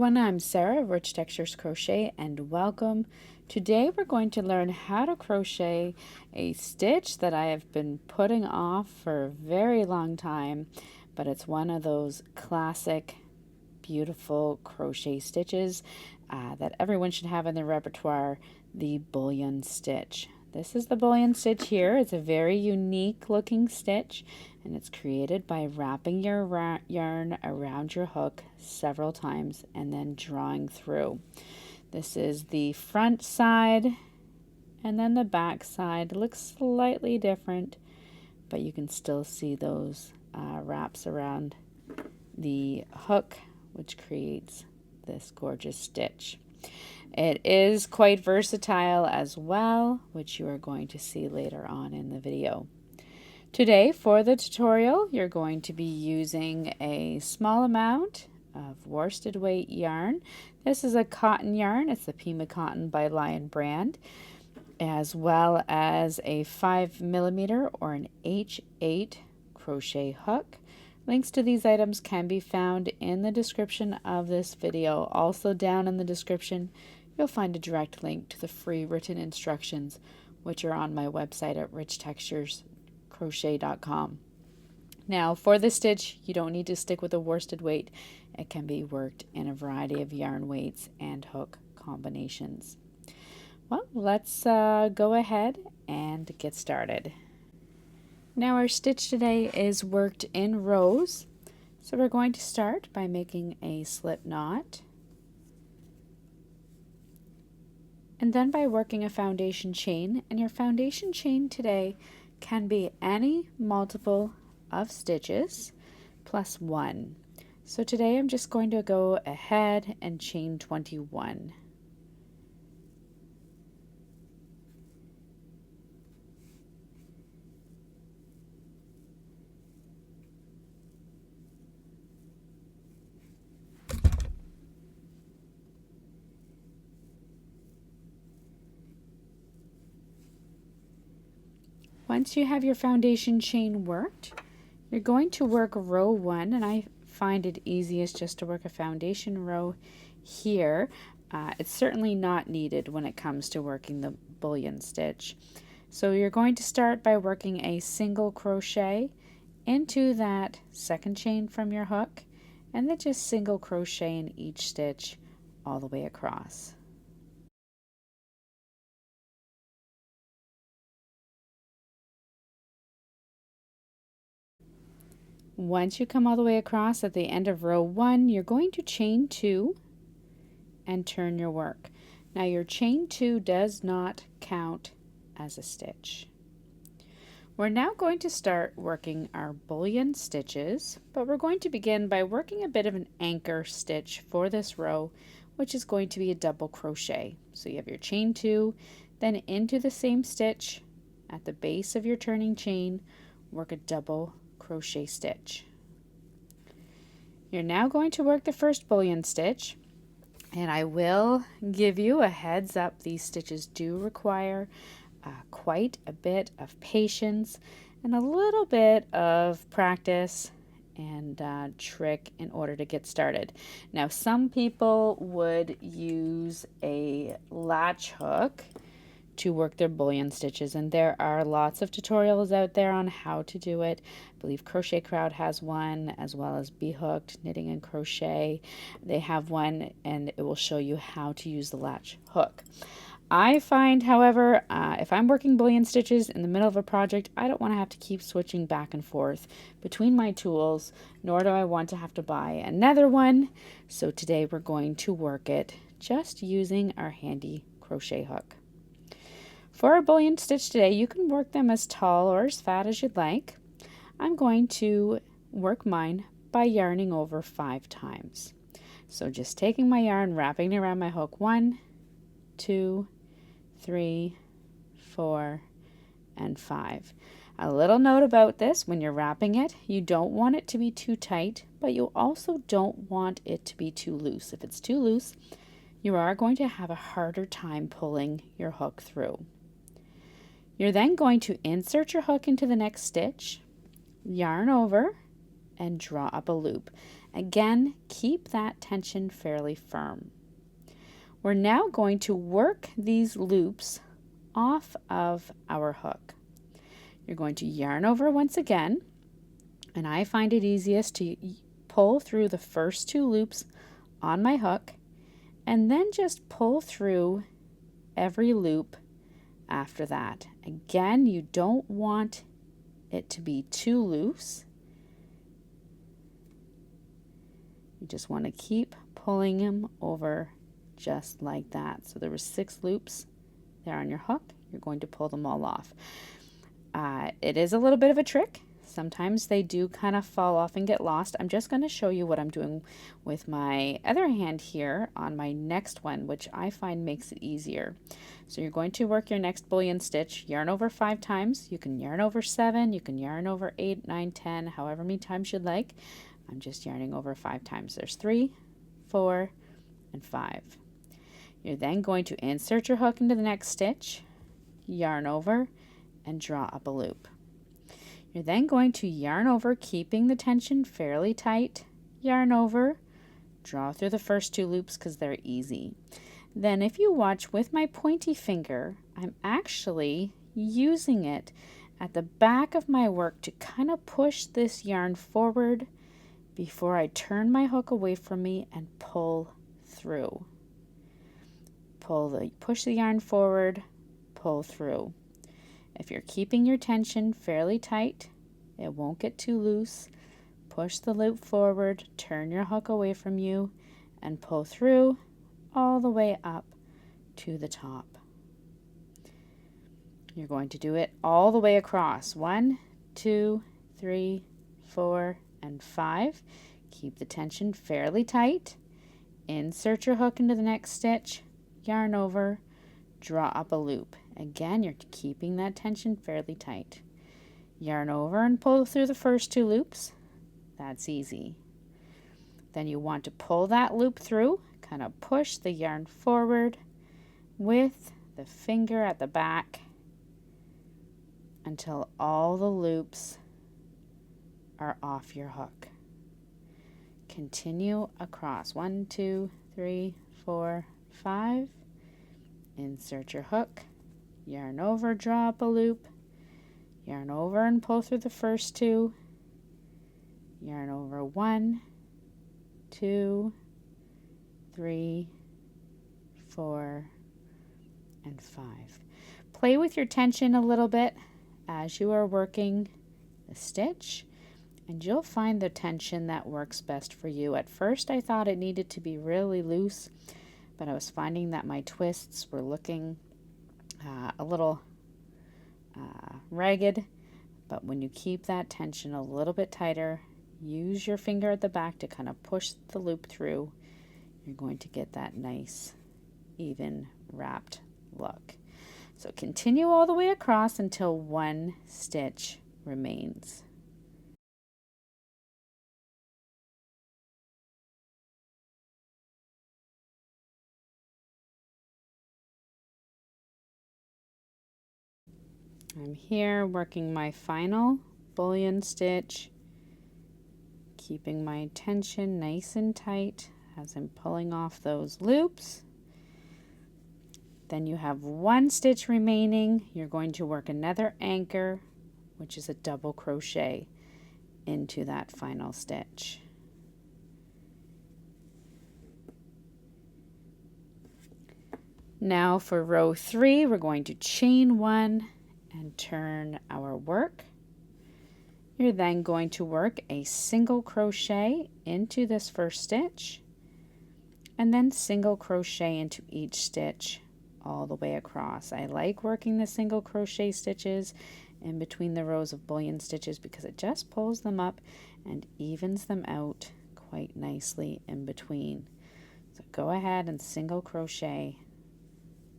everyone, I'm Sarah of Rich Textures Crochet and welcome. Today we're going to learn how to crochet a stitch that I have been putting off for a very long time, but it's one of those classic beautiful crochet stitches that everyone should have in their repertoire, the bouillon stitch. This is the bouillon stitch here. It's a very unique looking stitch, and it's created by wrapping your yarn around your hook several times and then drawing through. This is the front side, and then the back side. It looks slightly different, but you can still see those wraps around the hook, which creates this gorgeous stitch. It is quite versatile as well, which you are going to see later on in the video. Today for the tutorial, you're going to be using a small amount of worsted weight yarn. This is a cotton yarn. It's the Pima Cotton by Lion brand, as well as a 5mm or an H8 crochet hook. Links to these items can be found in the description of this video. Also down in the description, you'll find a direct link to the free written instructions, which are on my website at richtexturescrochet.com. Now, for the stitch, you don't need to stick with a worsted weight. It can be worked in a variety of yarn weights and hook combinations. Well, let's go ahead and get started. Now our stitch today is worked in rows, so we're going to start by making a slip knot, and then by working a foundation chain. And your foundation chain today can be any multiple of stitches plus 1. So today I'm just going to go ahead and chain 21. Once you have your foundation chain worked, you're going to work row 1, and I find it easiest just to work a foundation row here. It's certainly not needed when it comes to working the bouillon stitch. So you're going to start by working a single crochet into that second chain from your hook, and then just single crochet in each stitch all the way across. Once you come all the way across at the end of row 1, you're going to chain 2 and turn your work. Now your chain 2 does not count as a stitch. We're now going to start working our bouillon stitches, but we're going to begin by working a bit of an anchor stitch for this row, which is going to be a double crochet. So you have your chain 2, then into the same stitch at the base of your turning chain, work a double crochet stitch. You're now going to work the first bouillon stitch, and I will give you a heads up, these stitches do require quite a bit of patience and a little bit of practice and trick in order to get started. Now, some people would use a latch hook to work their bouillon stitches, and there are lots of tutorials out there on how to do it. I believe Crochet Crowd has one, as well as Be Hooked Knitting and Crochet. They have one, and it will show you how to use the latch hook. I find, however, if I'm working bouillon stitches in the middle of a project, I don't want to have to keep switching back and forth between my tools, nor do I want to have to buy another one. So today we're going to work it just using our handy crochet hook. For our bouillon stitch today, you can work them as tall or as fat as you'd like. I'm going to work mine by yarning over 5 times. So just taking my yarn, wrapping it around my hook, 1, 2, 3, 4, and 5. A little note about this: when you're wrapping it, you don't want it to be too tight, but you also don't want it to be too loose. If it's too loose, you are going to have a harder time pulling your hook through. You're then going to insert your hook into the next stitch, yarn over, and draw up a loop. Again, keep that tension fairly firm. We're now going to work these loops off of our hook. You're going to yarn over once again, and I find it easiest to pull through the first 2 loops on my hook and then just pull through every loop after that. Again, you don't want it to be too loose. You just want to keep pulling them over just like that. So there were 6 loops there on your hook. You're going to pull them all off. It is a little bit of a trick. Sometimes they do kind of fall off and get lost. I'm just going to show you what I'm doing with my other hand here on my next one, which I find makes it easier. So you're going to work your next bullion stitch, yarn over 5 times. You can yarn over 7, you can yarn over 8, 9, 10, however many times you'd like. I'm just yarning over 5 times. There's 3, 4, and 5. You're then going to insert your hook into the next stitch, yarn over, and draw up a loop. You're then going to yarn over, keeping the tension fairly tight, yarn over, draw through the first 2 loops because they're easy. Then if you watch with my pointy finger, I'm actually using it at the back of my work to kind of push this yarn forward before I turn my hook away from me and pull through. Push the yarn forward, pull through. If you're keeping your tension fairly tight, it won't get too loose. Push the loop forward, turn your hook away from you, and pull through all the way up to the top. You're going to do it all the way across. 1, 2, 3, 4, and 5. Keep the tension fairly tight. Insert your hook into the next stitch, yarn over, draw up a loop. Again, you're keeping that tension fairly tight. Yarn over and pull through the first 2 loops. That's easy. Then you want to pull that loop through, kind of push the yarn forward with the finger at the back until all the loops are off your hook. Continue across. 1, 2, 3, 4, 5. Insert your hook, yarn over, draw up a loop, yarn over and pull through the first 2, yarn over 1, 2, 3, 4, and 5. Play with your tension a little bit as you are working the stitch, and you'll find the tension that works best for you. At first I thought it needed to be really loose, but I was finding that my twists were looking a little ragged. But when you keep that tension a little bit tighter, use your finger at the back to kind of push the loop through, you're going to get that nice, even wrapped look. So continue all the way across until 1 stitch remains. I'm here working my final bullion stitch, keeping my tension nice and tight as I'm pulling off those loops. Then you have 1 stitch remaining. You're going to work another anchor, which is a double crochet into that final stitch. Now for row 3, we're going to chain 1 and turn our work. You're then going to work a single crochet into this first stitch and then single crochet into each stitch all the way across. I like working the single crochet stitches in between the rows of bullion stitches because it just pulls them up and evens them out quite nicely in between. So go ahead and single crochet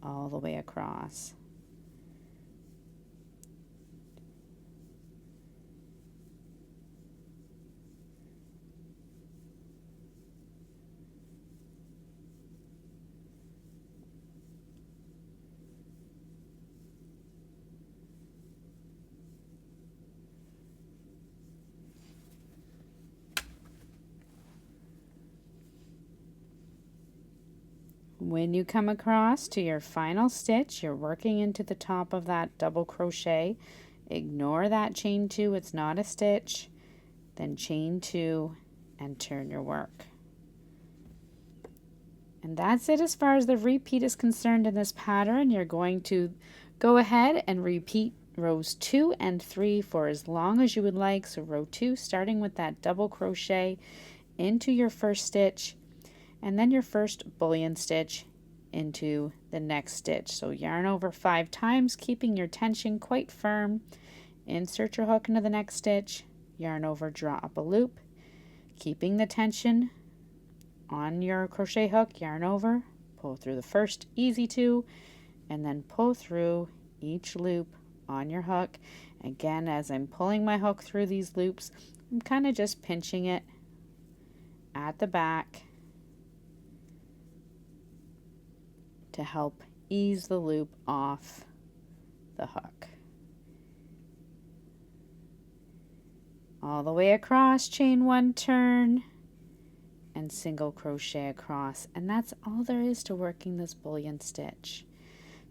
all the way across. When you come across to your final stitch, you're working into the top of that double crochet. Ignore that chain 2, it's not a stitch. Then chain 2 and turn your work. And that's it as far as the repeat is concerned in this pattern. You're going to go ahead and repeat rows 2 and 3 for as long as you would like. So row 2, starting with that double crochet into your first stitch, and then your first bullion stitch into the next stitch. So yarn over 5 times, keeping your tension quite firm. Insert your hook into the next stitch, yarn over, draw up a loop, keeping the tension on your crochet hook, yarn over, pull through the first easy 2, and then pull through each loop on your hook. Again, as I'm pulling my hook through these loops, I'm kind of just pinching it at the back to help ease the loop off the hook. All the way across, chain 1, turn, and single crochet across, and that's all there is to working this bullion stitch.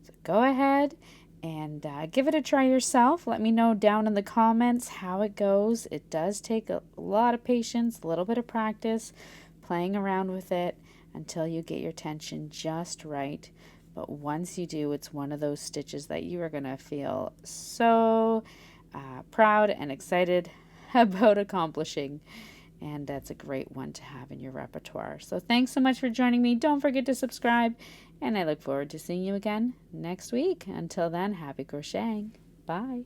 So go ahead and give it a try yourself. Let me know down in the comments how it goes. It does take a lot of patience, a little bit of practice, playing around with it until you get your tension just right. But once you do, it's one of those stitches that you are going to feel so proud and excited about accomplishing. And that's a great one to have in your repertoire. So thanks so much for joining me. Don't forget to subscribe, and I look forward to seeing you again next week. Until then, happy crocheting. Bye.